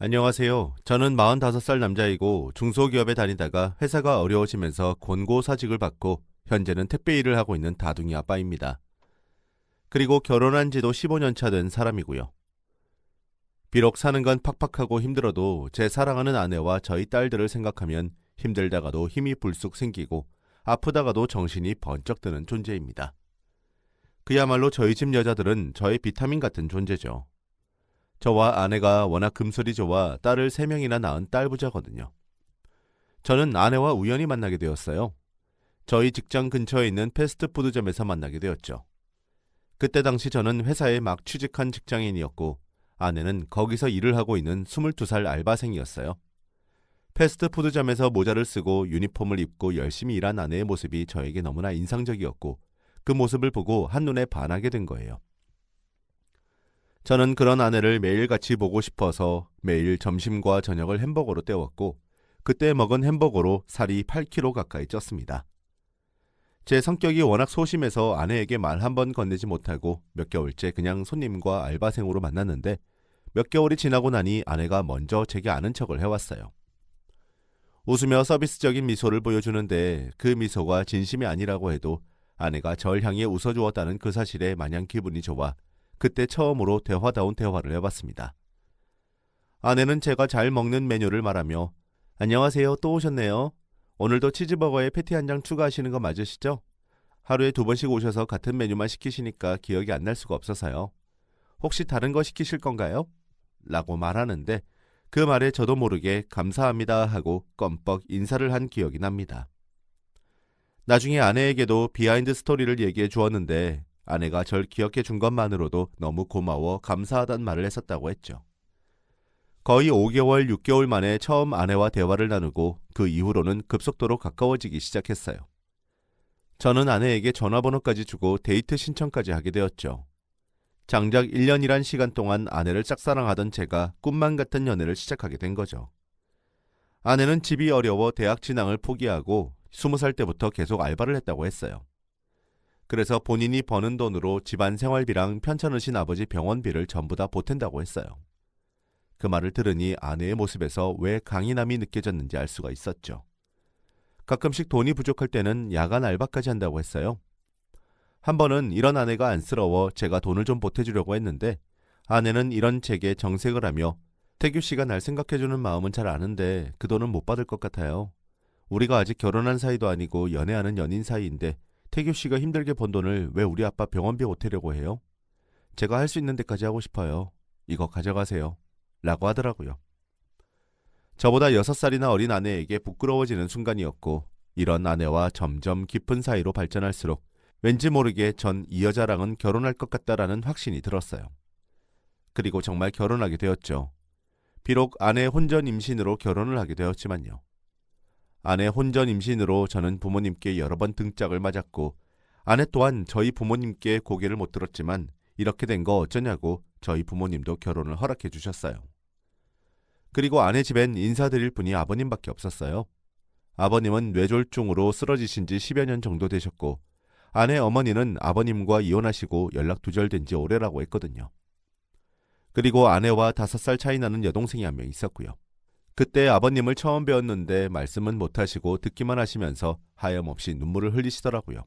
안녕하세요. 저는 45살 남자이고 중소기업에 다니다가 회사가 어려워지면서 권고사직을 받고 현재는 택배 일을 하고 있는 다둥이 아빠입니다. 그리고 결혼한 지도 15년 차 된 사람이고요. 비록 사는 건 팍팍하고 힘들어도 제 사랑하는 아내와 저희 딸들을 생각하면 힘들다가도 힘이 불쑥 생기고 아프다가도 정신이 번쩍 드는 존재입니다. 그야말로 저희 집 여자들은 저의 비타민 같은 존재죠. 저와 아내가 워낙 금술이 좋아 딸을 3명이나 낳은 딸부자거든요. 저는 아내와 우연히 만나게 되었어요. 저희 직장 근처에 있는 패스트푸드점에서 만나게 되었죠. 그때 당시 저는 회사에 막 취직한 직장인이었고 아내는 거기서 일을 하고 있는 22살 알바생이었어요. 패스트푸드점에서 모자를 쓰고 유니폼을 입고 열심히 일한 아내의 모습이 저에게 너무나 인상적이었고 그 모습을 보고 한눈에 반하게 된 거예요. 저는 그런 아내를 매일같이 보고 싶어서 매일 점심과 저녁을 햄버거로 때웠고 그때 먹은 햄버거로 살이 8kg 가까이 쪘습니다. 제 성격이 워낙 소심해서 아내에게 말 한 번 건네지 못하고 몇 개월째 그냥 손님과 알바생으로 만났는데 몇 개월이 지나고 나니 아내가 먼저 제게 아는 척을 해왔어요. 웃으며 서비스적인 미소를 보여주는데 그 미소가 진심이 아니라고 해도 아내가 절 향해 웃어주었다는 그 사실에 마냥 기분이 좋아 그때 처음으로 대화다운 대화를 해봤습니다. 아내는 제가 잘 먹는 메뉴를 말하며 안녕하세요, 또 오셨네요. 오늘도 치즈버거에 패티 한 장 추가하시는 거 맞으시죠? 하루에 2번씩 오셔서 같은 메뉴만 시키시니까 기억이 안 날 수가 없어서요. 혹시 다른 거 시키실 건가요? 라고 말하는데 그 말에 저도 모르게 감사합니다 하고 껌뻑 인사를 한 기억이 납니다. 나중에 아내에게도 비하인드 스토리를 얘기해 주었는데 아내가 절 기억해 준 것만으로도 너무 고마워 감사하단 말을 했었다고 했죠. 거의 5개월, 6개월 만에 처음 아내와 대화를 나누고 그 이후로는 급속도로 가까워지기 시작했어요. 저는 아내에게 전화번호까지 주고 데이트 신청까지 하게 되었죠. 장작 1년이란 시간 동안 아내를 짝사랑하던 제가 꿈만 같은 연애를 시작하게 된 거죠. 아내는 집이 어려워 대학 진학을 포기하고 20살 때부터 계속 알바를 했다고 했어요. 그래서 본인이 버는 돈으로 집안 생활비랑 편찮으신 아버지 병원비를 전부 다 보탠다고 했어요. 그 말을 들으니 아내의 모습에서 왜 강인함이 느껴졌는지 알 수가 있었죠. 가끔씩 돈이 부족할 때는 야간 알바까지 한다고 했어요. 한 번은 이런 아내가 안쓰러워 제가 돈을 좀 보태주려고 했는데 아내는 이런 제게 정색을 하며 태규 씨가 날 생각해주는 마음은 잘 아는데 그 돈은 못 받을 것 같아요. 우리가 아직 결혼한 사이도 아니고 연애하는 연인 사이인데 태규 씨가 힘들게 번 돈을 왜 우리 아빠 병원비 보태려고 해요? 제가 할 수 있는 데까지 하고 싶어요. 이거 가져가세요. 라고 하더라고요. 저보다 6살이나 어린 아내에게 부끄러워지는 순간이었고 이런 아내와 점점 깊은 사이로 발전할수록 왠지 모르게 전 이 여자랑은 결혼할 것 같다라는 확신이 들었어요. 그리고 정말 결혼하게 되었죠. 비록 아내 혼전 임신으로 결혼을 하게 되었지만요. 아내 혼전 임신으로 저는 부모님께 여러 번 등짝을 맞았고 아내 또한 저희 부모님께 고개를 못 들었지만 이렇게 된 거 어쩌냐고 저희 부모님도 결혼을 허락해 주셨어요. 그리고 아내 집엔 인사드릴 분이 아버님밖에 없었어요. 아버님은 뇌졸중으로 쓰러지신 지 10여 년 정도 되셨고 아내 어머니는 아버님과 이혼하시고 연락 두절된 지 오래라고 했거든요. 그리고 아내와 5살 차이 나는 여동생이 한 명 있었고요. 그때 아버님을 처음 뵈었는데 말씀은 못하시고 듣기만 하시면서 하염없이 눈물을 흘리시더라고요.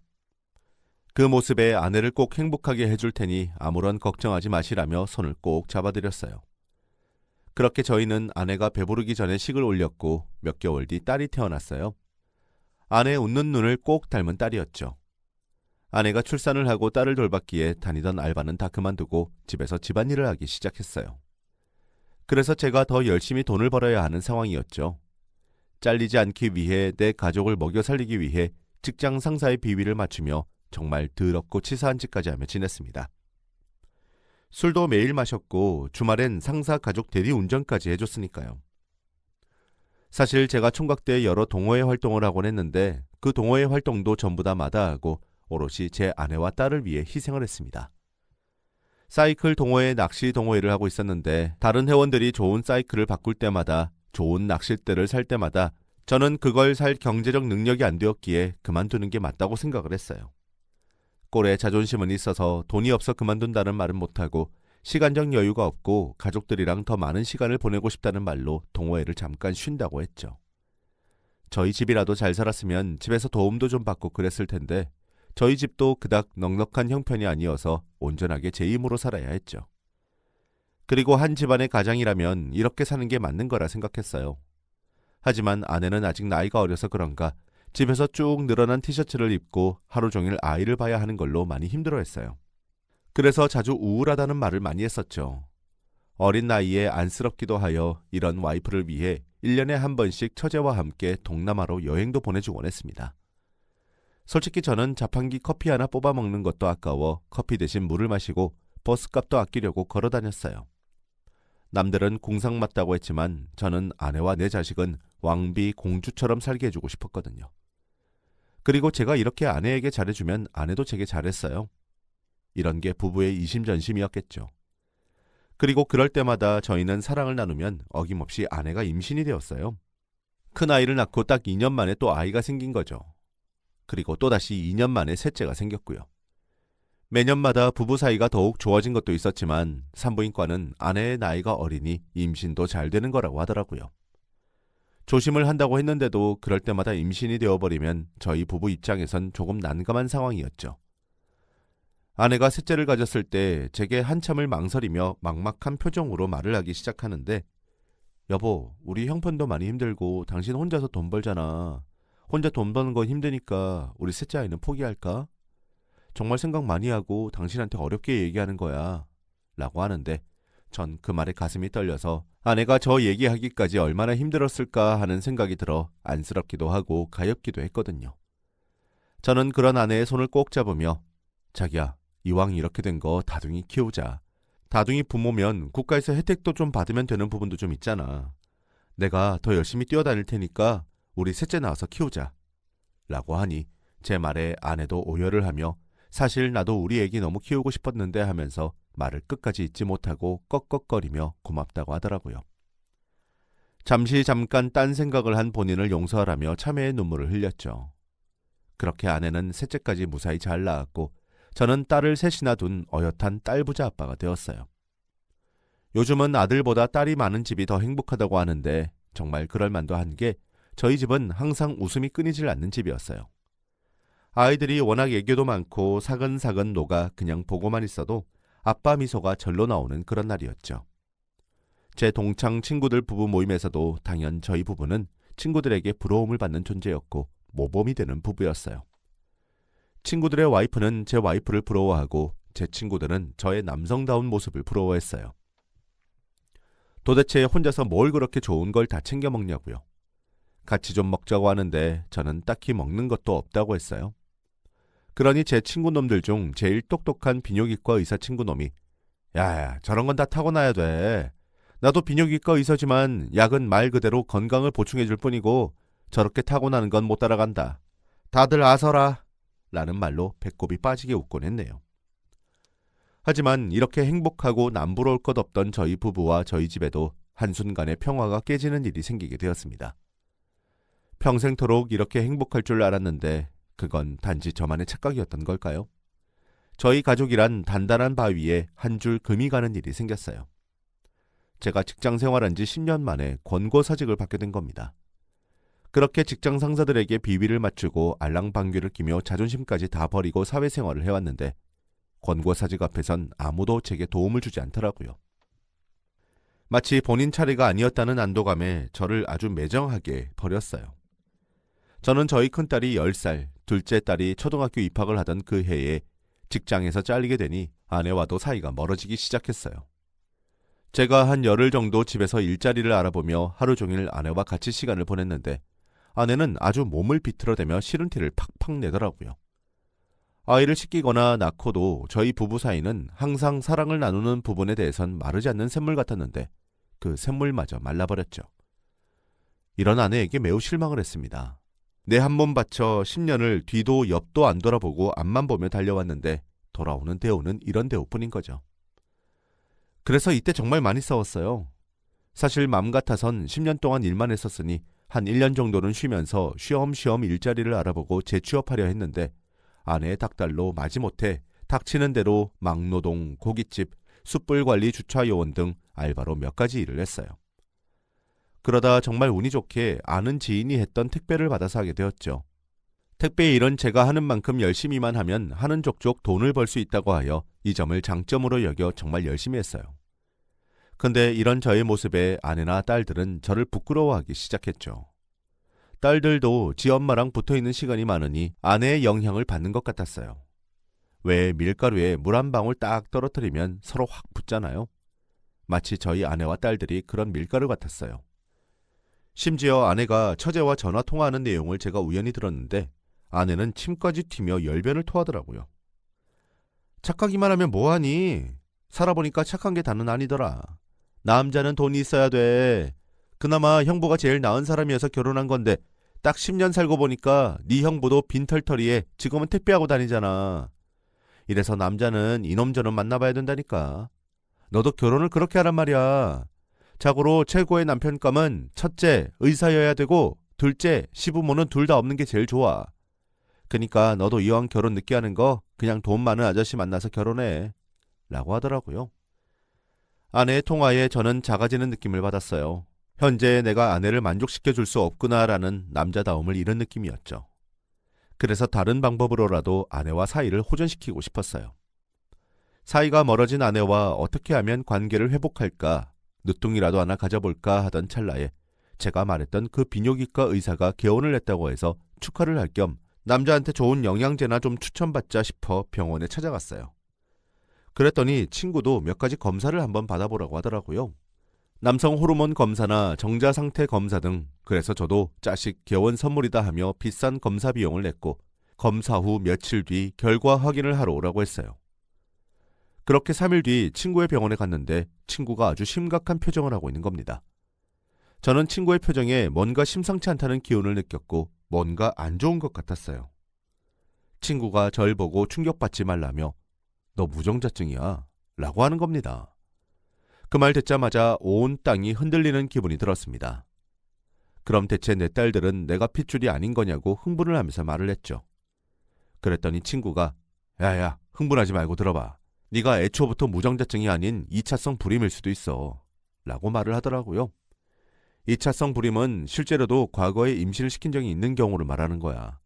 그 모습에 아내를 꼭 행복하게 해줄 테니 아무런 걱정하지 마시라며 손을 꼭 잡아드렸어요. 그렇게 저희는 아내가 배부르기 전에 식을 올렸고 몇 개월 뒤 딸이 태어났어요. 아내 웃는 눈을 꼭 닮은 딸이었죠. 아내가 출산을 하고 딸을 돌봤기에 다니던 알바는 다 그만두고 집에서 집안일을 하기 시작했어요. 그래서 제가 더 열심히 돈을 벌어야 하는 상황이었죠. 잘리지 않기 위해 내 가족을 먹여 살리기 위해 직장 상사의 비위를 맞추며 정말 더럽고 치사한 짓까지 하며 지냈습니다. 술도 매일 마셨고 주말엔 상사 가족 대리운전까지 해줬으니까요. 사실 제가 총각 때 여러 동호회 활동을 하곤 했는데 그 동호회 활동도 전부 다 마다하고 오롯이 제 아내와 딸을 위해 희생을 했습니다. 사이클 동호회, 낚시 동호회를 하고 있었는데 다른 회원들이 좋은 사이클을 바꿀 때마다 좋은 낚싯대를 살 때마다 저는 그걸 살 경제적 능력이 안 되었기에 그만두는 게 맞다고 생각을 했어요. 꼴에 자존심은 있어서 돈이 없어 그만둔다는 말은 못하고 시간적 여유가 없고 가족들이랑 더 많은 시간을 보내고 싶다는 말로 동호회를 잠깐 쉰다고 했죠. 저희 집이라도 잘 살았으면 집에서 도움도 좀 받고 그랬을 텐데 저희 집도 그닥 넉넉한 형편이 아니어서 온전하게 제 힘으로 살아야 했죠. 그리고 한 집안의 가장이라면 이렇게 사는 게 맞는 거라 생각했어요. 하지만 아내는 아직 나이가 어려서 그런가 집에서 쭉 늘어난 티셔츠를 입고 하루 종일 아이를 봐야 하는 걸로 많이 힘들어했어요. 그래서 자주 우울하다는 말을 많이 했었죠. 어린 나이에 안쓰럽기도 하여 이런 와이프를 위해 1년에 한 번씩 처제와 함께 동남아로 여행도 보내주곤 했습니다. 솔직히 저는 자판기 커피 하나 뽑아 먹는 것도 아까워 커피 대신 물을 마시고 버스값도 아끼려고 걸어 다녔어요. 남들은 궁상 맞다고 했지만 저는 아내와 내 자식은 왕비 공주처럼 살게 해주고 싶었거든요. 그리고 제가 이렇게 아내에게 잘해주면 아내도 제게 잘했어요. 이런 게 부부의 이심전심이었겠죠. 그리고 그럴 때마다 저희는 사랑을 나누면 어김없이 아내가 임신이 되었어요. 큰 아이를 낳고 딱 2년 만에 또 아이가 생긴 거죠. 그리고 또다시 2년 만에 셋째가 생겼고요. 매년마다 부부 사이가 더욱 좋아진 것도 있었지만 산부인과는 아내의 나이가 어리니 임신도 잘 되는 거라고 하더라고요. 조심을 한다고 했는데도 그럴 때마다 임신이 되어버리면 저희 부부 입장에선 조금 난감한 상황이었죠. 아내가 셋째를 가졌을 때 제게 한참을 망설이며 막막한 표정으로 말을 하기 시작하는데 여보, 우리 형편도 많이 힘들고 당신 혼자서 돈 벌잖아. 혼자 돈 버는 건 힘드니까 우리 셋째 아이는 포기할까? 정말 생각 많이 하고 당신한테 어렵게 얘기하는 거야. 라고 하는데 전 그 말에 가슴이 떨려서 아내가 저 얘기하기까지 얼마나 힘들었을까 하는 생각이 들어 안쓰럽기도 하고 가엾기도 했거든요. 저는 그런 아내의 손을 꼭 잡으며 자기야, 이왕 이렇게 된 거 다둥이 키우자. 다둥이 부모면 국가에서 혜택도 좀 받으면 되는 부분도 좀 있잖아. 내가 더 열심히 뛰어다닐 테니까 우리 셋째 낳아서 키우자. 라고 하니 제 말에 아내도 오열을 하며 사실 나도 우리 애기 너무 키우고 싶었는데 하면서 말을 끝까지 잊지 못하고 꺽꺽거리며 고맙다고 하더라고요. 잠깐 딴 생각을 한 본인을 용서하라며 참회의 눈물을 흘렸죠. 그렇게 아내는 셋째까지 무사히 잘 낳았고 저는 딸을 셋이나 둔 어엿한 딸부자 아빠가 되었어요. 요즘은 아들보다 딸이 많은 집이 더 행복하다고 하는데 정말 그럴 만도 한 게 저희 집은 항상 웃음이 끊이질 않는 집이었어요. 아이들이 워낙 애교도 많고 사근사근 녹아 그냥 보고만 있어도 아빠 미소가 절로 나오는 그런 날이었죠. 제 동창 친구들 부부 모임에서도 당연 저희 부부는 친구들에게 부러움을 받는 존재였고 모범이 되는 부부였어요. 친구들의 와이프는 제 와이프를 부러워하고 제 친구들은 저의 남성다운 모습을 부러워했어요. 도대체 혼자서 뭘 그렇게 좋은 걸 다 챙겨 먹냐고요. 같이 좀 먹자고 하는데 저는 딱히 먹는 것도 없다고 했어요. 그러니 제 친구놈들 중 제일 똑똑한 비뇨기과 의사 친구놈이 야, 저런 건 다 타고나야 돼. 나도 비뇨기과 의사지만 약은 말 그대로 건강을 보충해줄 뿐이고 저렇게 타고나는 건 못 따라간다. 다들 아서라. 라는 말로 배꼽이 빠지게 웃곤 했네요. 하지만 이렇게 행복하고 남부러울 것 없던 저희 부부와 저희 집에도 한순간에 평화가 깨지는 일이 생기게 되었습니다. 평생토록 이렇게 행복할 줄 알았는데 그건 단지 저만의 착각이었던 걸까요? 저희 가족이란 단단한 바위에 한 줄 금이 가는 일이 생겼어요. 제가 직장 생활한 지 10년 만에 권고사직을 받게 된 겁니다. 그렇게 직장 상사들에게 비위를 맞추고 알랑방귀를 끼며 자존심까지 다 버리고 사회생활을 해왔는데 권고사직 앞에선 아무도 제게 도움을 주지 않더라고요. 마치 본인 차례가 아니었다는 안도감에 저를 아주 매정하게 버렸어요. 저는 저희 큰딸이 10살, 둘째 딸이 초등학교 입학을 하던 그 해에 직장에서 잘리게 되니 아내와도 사이가 멀어지기 시작했어요. 제가 한 열흘 정도 집에서 일자리를 알아보며 하루 종일 아내와 같이 시간을 보냈는데 아내는 아주 몸을 비틀어대며 싫은 티를 팍팍 내더라고요. 아이를 씻기거나 낳고도 저희 부부 사이는 항상 사랑을 나누는 부분에 대해선 마르지 않는 샘물 같았는데 그 샘물마저 말라버렸죠. 이런 아내에게 매우 실망을 했습니다. 내 한 몸 바쳐 10년을 뒤도 옆도 안 돌아보고 앞만 보며 달려왔는데 돌아오는 대우는 이런 대우뿐인 거죠. 그래서 이때 정말 많이 싸웠어요. 사실 맘 같아선 10년 동안 일만 했었으니 한 1년 정도는 쉬면서 쉬엄쉬엄 일자리를 알아보고 재취업하려 했는데 아내의 닥달로 마지못해 닥치는 대로 막노동, 고깃집, 숯불 관리 주차 요원 등 알바로 몇 가지 일을 했어요. 그러다 정말 운이 좋게 아는 지인이 했던 택배를 받아서 하게 되었죠. 택배 일은 제가 하는 만큼 열심히만 하면 하는 족족 돈을 벌 수 있다고 하여 이 점을 장점으로 여겨 정말 열심히 했어요. 근데 이런 저의 모습에 아내나 딸들은 저를 부끄러워하기 시작했죠. 딸들도 지 엄마랑 붙어있는 시간이 많으니 아내의 영향을 받는 것 같았어요. 왜 밀가루에 물 한 방울 딱 떨어뜨리면 서로 확 붙잖아요. 마치 저희 아내와 딸들이 그런 밀가루 같았어요. 심지어 아내가 처제와 전화 통화하는 내용을 제가 우연히 들었는데 아내는 침까지 튀며 열변을 토하더라고요. 착하기만 하면 뭐하니? 살아보니까 착한 게 다는 아니더라. 남자는 돈이 있어야 돼. 그나마 형부가 제일 나은 사람이어서 결혼한 건데 딱 10년 살고 보니까 네 형부도 빈털터리에 지금은 택배하고 다니잖아. 이래서 남자는 이놈저놈 만나봐야 된다니까. 너도 결혼을 그렇게 하란 말이야. 자고로 최고의 남편감은 첫째 의사여야 되고 둘째 시부모는 둘 다 없는 게 제일 좋아. 그니까 너도 이왕 결혼 늦게 하는 거 그냥 돈 많은 아저씨 만나서 결혼해. 라고 하더라고요. 아내의 통화에 저는 작아지는 느낌을 받았어요. 현재 내가 아내를 만족시켜줄 수 없구나라는 남자다움을 잃은 느낌이었죠. 그래서 다른 방법으로라도 아내와 사이를 호전시키고 싶었어요. 사이가 멀어진 아내와 어떻게 하면 관계를 회복할까, 늦둥이라도 하나 가져볼까 하던 찰나에 제가 말했던 그 비뇨기과 의사가 개원을 했다고 해서 축하를 할 겸 남자한테 좋은 영양제나 좀 추천받자 싶어 병원에 찾아갔어요. 그랬더니 친구도 몇 가지 검사를 한번 받아보라고 하더라고요. 남성 호르몬 검사나 정자 상태 검사 등. 그래서 저도 자식 개원 선물이다 하며 비싼 검사 비용을 냈고 검사 후 며칠 뒤 결과 확인을 하러 오라고 했어요. 그렇게 3일 뒤 친구의 병원에 갔는데 친구가 아주 심각한 표정을 하고 있는 겁니다. 저는 친구의 표정에 뭔가 심상치 않다는 기운을 느꼈고 뭔가 안 좋은 것 같았어요. 친구가 절 보고 충격받지 말라며 너 무정자증이야 라고 하는 겁니다. 그 말 듣자마자 온 땅이 흔들리는 기분이 들었습니다. 그럼 대체 내 딸들은 내가 핏줄이 아닌 거냐고 흥분을 하면서 말을 했죠. 그랬더니 친구가 야야 흥분하지 말고 들어봐. 네가 애초부터 무정자증이 아닌 2차성 불임일 수도 있어 라고 말을 하더라고요. 2차성 불임은 실제로도 과거에 임신을 시킨 적이 있는 경우를 말하는 거야.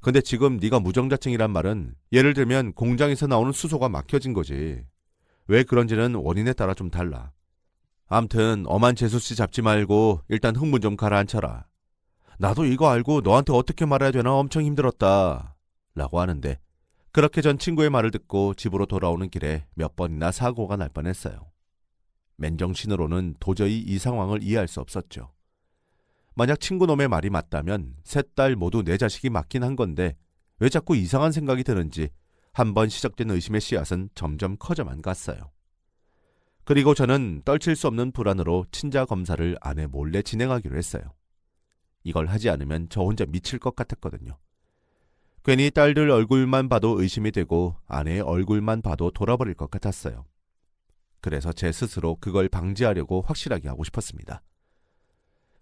근데 지금 네가 무정자증이란 말은 예를 들면 공장에서 나오는 수소가 막혀진 거지. 왜 그런지는 원인에 따라 좀 달라. 암튼 엄한 재수씨 잡지 말고 일단 흥분 좀 가라앉혀라. 나도 이거 알고 너한테 어떻게 말해야 되나 엄청 힘들었다 라고 하는데 그렇게 전 친구의 말을 듣고 집으로 돌아오는 길에 몇 번이나 사고가 날 뻔했어요. 맨정신으로는 도저히 이 상황을 이해할 수 없었죠. 만약 친구놈의 말이 맞다면 셋 딸 모두 내 자식이 맞긴 한 건데 왜 자꾸 이상한 생각이 드는지 한번 시작된 의심의 씨앗은 점점 커져만 갔어요. 그리고 저는 떨칠 수 없는 불안으로 친자 검사를 아내 몰래 진행하기로 했어요. 이걸 하지 않으면 저 혼자 미칠 것 같았거든요. 괜히 딸들 얼굴만 봐도 의심이 되고 아내의 얼굴만 봐도 돌아버릴 것 같았어요. 그래서 제 스스로 그걸 방지하려고 확실하게 하고 싶었습니다.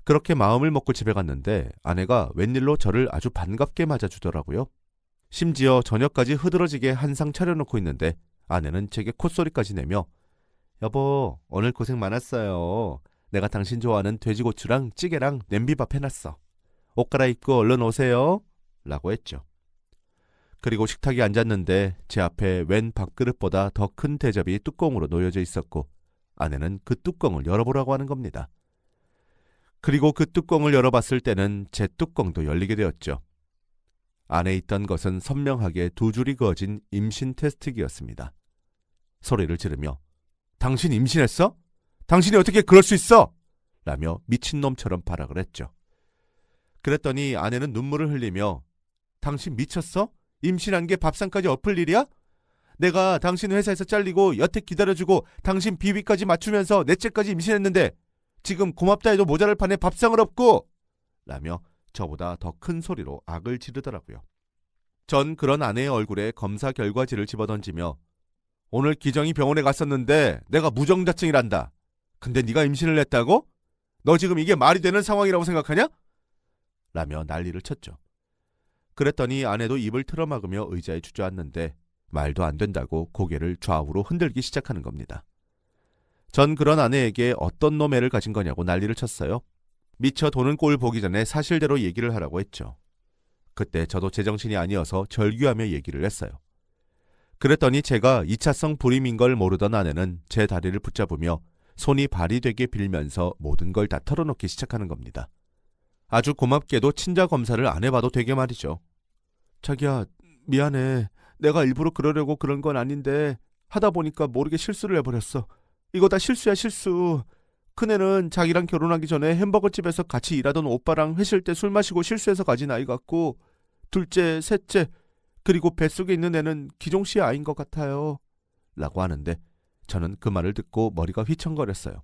그렇게 마음을 먹고 집에 갔는데 아내가 웬일로 저를 아주 반갑게 맞아주더라고요. 심지어 저녁까지 흐드러지게 한상 차려놓고 있는데 아내는 제게 콧소리까지 내며 여보 오늘 고생 많았어요. 내가 당신 좋아하는 돼지고추랑 찌개랑 냄비밥 해놨어. 옷 갈아입고 얼른 오세요 라고 했죠. 그리고 식탁에 앉았는데 제 앞에 웬 밥그릇보다 더 큰 대접이 뚜껑으로 놓여져 있었고 아내는 그 뚜껑을 열어보라고 하는 겁니다. 그리고 그 뚜껑을 열어봤을 때는 제 뚜껑도 열리게 되었죠. 안에 있던 것은 선명하게 두 줄이 그어진 임신 테스트기였습니다. 소리를 지르며 당신 임신했어? 당신이 어떻게 그럴 수 있어? 라며 미친놈처럼 발악을 했죠. 그랬더니 아내는 눈물을 흘리며 당신 미쳤어? 임신한 게 밥상까지 엎을 일이야? 내가 당신 회사에서 잘리고 여태 기다려주고 당신 비위까지 맞추면서 넷째까지 임신했는데 지금 고맙다 해도 모자랄 판에 밥상을 엎고 라며 저보다 더 큰 소리로 악을 지르더라고요. 전 그런 아내의 얼굴에 검사 결과지를 집어던지며 오늘 기정이 병원에 갔었는데 내가 무정자증이란다. 근데 네가 임신을 했다고? 너 지금 이게 말이 되는 상황이라고 생각하냐? 라며 난리를 쳤죠. 그랬더니 아내도 입을 틀어막으며 의자에 주저앉는데 말도 안 된다고 고개를 좌우로 흔들기 시작하는 겁니다. 전 그런 아내에게 어떤 놈애를 가진 거냐고 난리를 쳤어요. 미처 도는 꼴 보기 전에 사실대로 얘기를 하라고 했죠. 그때 저도 제정신이 아니어서 절규하며 얘기를 했어요. 그랬더니 제가 2차성 불임인 걸 모르던 아내는 제 다리를 붙잡으며 손이 발이 되게 빌면서 모든 걸 다 털어놓기 시작하는 겁니다. 아주 고맙게도 친자 검사를 안 해봐도 되게 말이죠. 자기야, 미안해. 내가 일부러 그러려고 그런 건 아닌데 하다 보니까 모르게 실수를 해버렸어. 이거 다 실수야, 실수. 큰애는 자기랑 결혼하기 전에 햄버거 집에서 같이 일하던 오빠랑 회식 때 술 마시고 실수해서 가진 아이 같고, 둘째, 셋째, 그리고 뱃속에 있는 애는 기종 씨의 아이인 것 같아요. 라고 하는데 저는 그 말을 듣고 머리가 휘청거렸어요.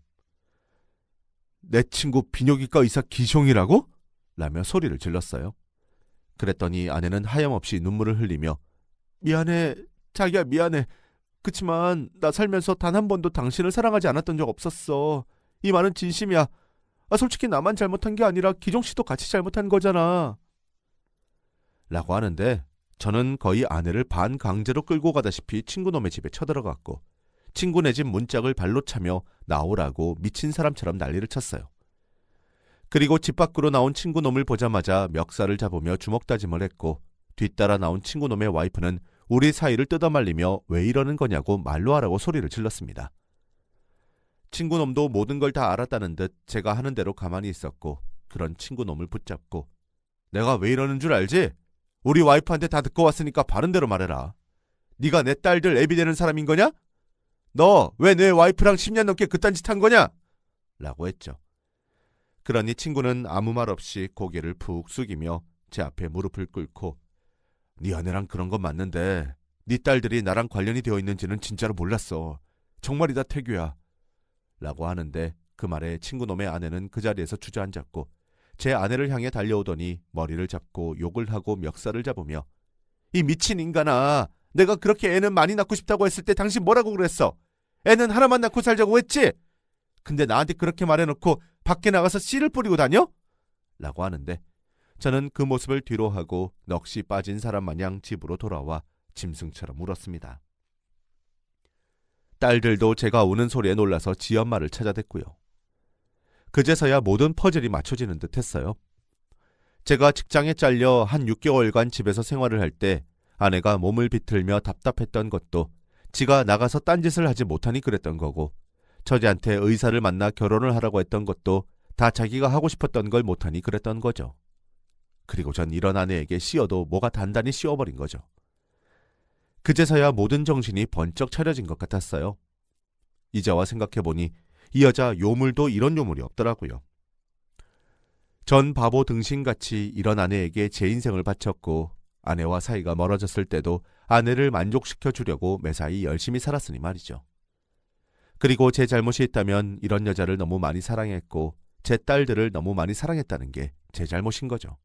내 친구 비뇨기과 의사 기종이라고? 라며 소리를 질렀어요. 그랬더니 아내는 하염없이 눈물을 흘리며 미안해, 자기야 미안해. 그치만 나 살면서 단 한 번도 당신을 사랑하지 않았던 적 없었어. 이 말은 진심이야. 솔직히 나만 잘못한 게 아니라 기종 씨도 같이 잘못한 거잖아. 라고 하는데 저는 거의 아내를 반강제로 끌고 가다시피 친구놈의 집에 쳐들어갔고 친구네 집 문짝을 발로 차며 나오라고 미친 사람처럼 난리를 쳤어요. 그리고 집 밖으로 나온 친구놈을 보자마자 멱살을 잡으며 주먹다짐을 했고 뒤따라 나온 친구놈의 와이프는 우리 사이를 뜯어말리며 왜 이러는 거냐고 말로 하라고 소리를 질렀습니다. 친구놈도 모든 걸 다 알았다는 듯 제가 하는 대로 가만히 있었고 그런 친구놈을 붙잡고 내가 왜 이러는 줄 알지? 우리 와이프한테 다 듣고 왔으니까 바른 대로 말해라. 네가 내 딸들 애비 되는 사람인 거냐? 너 왜 내 와이프랑 10년 넘게 그딴 짓 한 거냐? 라고 했죠. 그러니 친구는 아무 말 없이 고개를 푹 숙이며 제 앞에 무릎을 꿇고 네 아내랑 그런 건 맞는데 네 딸들이 나랑 관련이 되어 있는지는 진짜로 몰랐어. 정말이다 태규야. 라고 하는데 그 말에 친구놈의 아내는 그 자리에서 주저앉았고 제 아내를 향해 달려오더니 머리를 잡고 욕을 하고 멱살을 잡으며 이 미친 인간아, 내가 그렇게 애는 많이 낳고 싶다고 했을 때 당신 뭐라고 그랬어? 애는 하나만 낳고 살자고 했지? 근데 나한테 그렇게 말해놓고 밖에 나가서 씨를 뿌리고 다녀? 라고 하는데 저는 그 모습을 뒤로하고 넋이 빠진 사람 마냥 집으로 돌아와 짐승처럼 울었습니다. 딸들도 제가 우는 소리에 놀라서 지 엄마를 찾아댔고요. 그제서야 모든 퍼즐이 맞춰지는 듯 했어요. 제가 직장에 잘려 한 6개월간 집에서 생활을 할 때 아내가 몸을 비틀며 답답했던 것도 지가 나가서 딴짓을 하지 못하니 그랬던 거고 저희한테 의사를 만나 결혼을 하라고 했던 것도 다 자기가 하고 싶었던 걸 못하니 그랬던 거죠. 그리고 전 이런 아내에게 씌어도 뭐가 단단히 씌워버린 거죠. 그제서야 모든 정신이 번쩍 차려진 것 같았어요. 이제와 생각해보니 이 여자 요물도 이런 요물이 없더라고요. 전 바보 등신같이 이런 아내에게 제 인생을 바쳤고 아내와 사이가 멀어졌을 때도 아내를 만족시켜 주려고 매사에 열심히 살았으니 말이죠. 그리고 제 잘못이 있다면 이런 여자를 너무 많이 사랑했고 제 딸들을 너무 많이 사랑했다는 게 제 잘못인 거죠.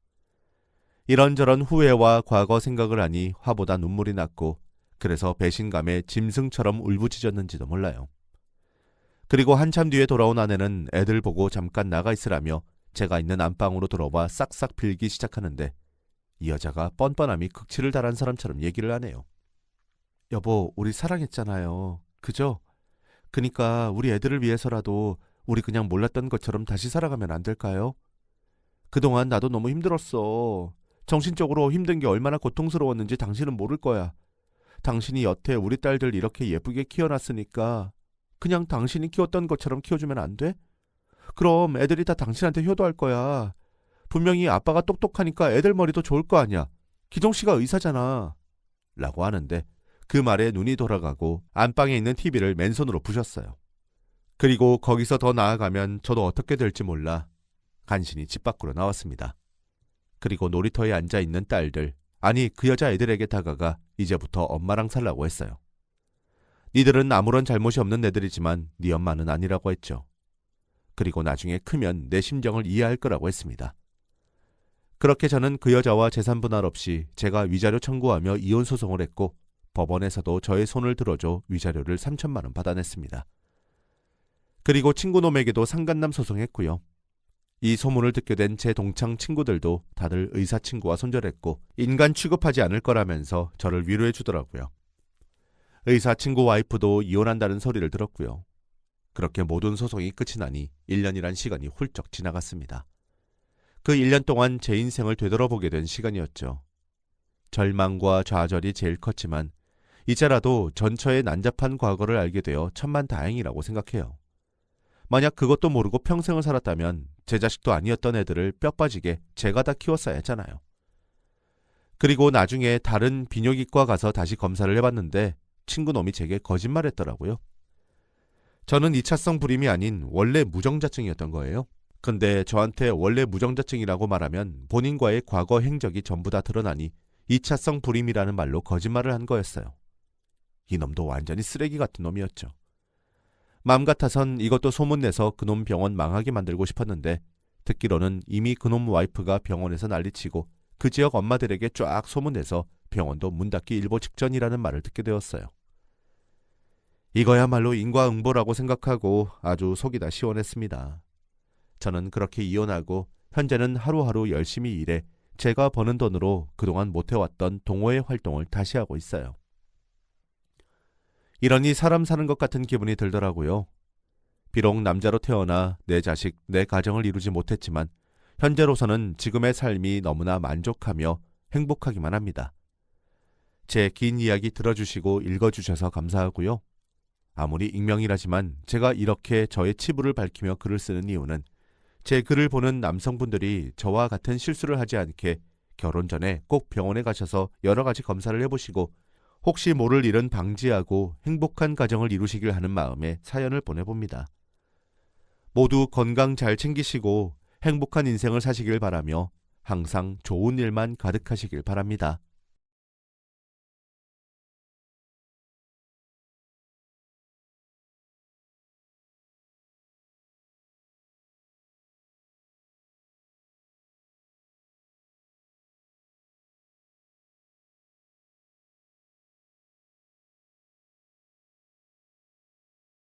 이런저런 후회와 과거 생각을 하니 화보다 눈물이 났고 그래서 배신감에 짐승처럼 울부짖었는지도 몰라요. 그리고 한참 뒤에 돌아온 아내는 애들 보고 잠깐 나가 있으라며 제가 있는 안방으로 들어와 싹싹 빌기 시작하는데 이 여자가 뻔뻔함이 극치를 달한 사람처럼 얘기를 하네요. 여보, 우리 사랑했잖아요. 그죠? 그니까 우리 애들을 위해서라도 우리 그냥 몰랐던 것처럼 다시 살아가면 안 될까요? 그동안 나도 너무 힘들었어. 정신적으로 힘든 게 얼마나 고통스러웠는지 당신은 모를 거야. 당신이 여태 우리 딸들 이렇게 예쁘게 키워놨으니까 그냥 당신이 키웠던 것처럼 키워주면 안 돼? 그럼 애들이 다 당신한테 효도할 거야. 분명히 아빠가 똑똑하니까 애들 머리도 좋을 거 아니야. 기동씨가 의사잖아. 라고 하는데 그 말에 눈이 돌아가고 안방에 있는 TV를 맨손으로 부셨어요. 그리고 거기서 더 나아가면 저도 어떻게 될지 몰라 간신히 집 밖으로 나왔습니다. 그리고 놀이터에 앉아있는 딸들, 아니 그 여자 애들에게 다가가 이제부터 엄마랑 살라고 했어요. 니들은 아무런 잘못이 없는 애들이지만 네 엄마는 아니라고 했죠. 그리고 나중에 크면 내 심정을 이해할 거라고 했습니다. 그렇게 저는 그 여자와 재산 분할 없이 제가 위자료 청구하며 이혼 소송을 했고 법원에서도 저의 손을 들어줘 위자료를 3천만 원 받아냈습니다. 그리고 친구놈에게도 상간남 소송했고요. 이 소문을 듣게 된 제 동창 친구들도 다들 의사 친구와 손절했고 인간 취급하지 않을 거라면서 저를 위로해 주더라고요. 의사 친구 와이프도 이혼한다는 소리를 들었고요. 그렇게 모든 소송이 끝이 나니 1년이란 시간이 훌쩍 지나갔습니다. 그 1년 동안 제 인생을 되돌아보게 된 시간이었죠. 절망과 좌절이 제일 컸지만 이제라도 전처의 난잡한 과거를 알게 되어 천만다행이라고 생각해요. 만약 그것도 모르고 평생을 살았다면 제 자식도 아니었던 애들을 뼈 빠지게 제가 다 키웠어야 했잖아요. 그리고 나중에 다른 비뇨기과 가서 다시 검사를 해봤는데 친구놈이 제게 거짓말했더라고요. 저는 2차성 불임이 아닌 원래 무정자증이었던 거예요. 근데 저한테 원래 무정자증이라고 말하면 본인과의 과거 행적이 전부 다 드러나니 2차성 불임이라는 말로 거짓말을 한 거였어요. 이놈도 완전히 쓰레기 같은 놈이었죠. 마음 같아선 이것도 소문내서 그놈 병원 망하게 만들고 싶었는데 듣기로는 이미 그놈 와이프가 병원에서 난리치고 그 지역 엄마들에게 쫙 소문내서 병원도 문 닫기 일보 직전이라는 말을 듣게 되었어요. 이거야말로 인과응보라고 생각하고 아주 속이 다 시원했습니다. 저는 그렇게 이혼하고 현재는 하루하루 열심히 일해 제가 버는 돈으로 그동안 못해왔던 동호회 활동을 다시 하고 있어요. 이러니 사람 사는 것 같은 기분이 들더라고요. 비록 남자로 태어나 내 자식, 내 가정을 이루지 못했지만 현재로서는 지금의 삶이 너무나 만족하며 행복하기만 합니다. 제 긴 이야기 들어주시고 읽어주셔서 감사하고요. 아무리 익명이라지만 제가 이렇게 저의 치부를 밝히며 글을 쓰는 이유는 제 글을 보는 남성분들이 저와 같은 실수를 하지 않게 결혼 전에 꼭 병원에 가셔서 여러 가지 검사를 해보시고 혹시 모를 일은 방지하고 행복한 가정을 이루시길 하는 마음에 사연을 보내봅니다. 모두 건강 잘 챙기시고 행복한 인생을 사시길 바라며 항상 좋은 일만 가득하시길 바랍니다.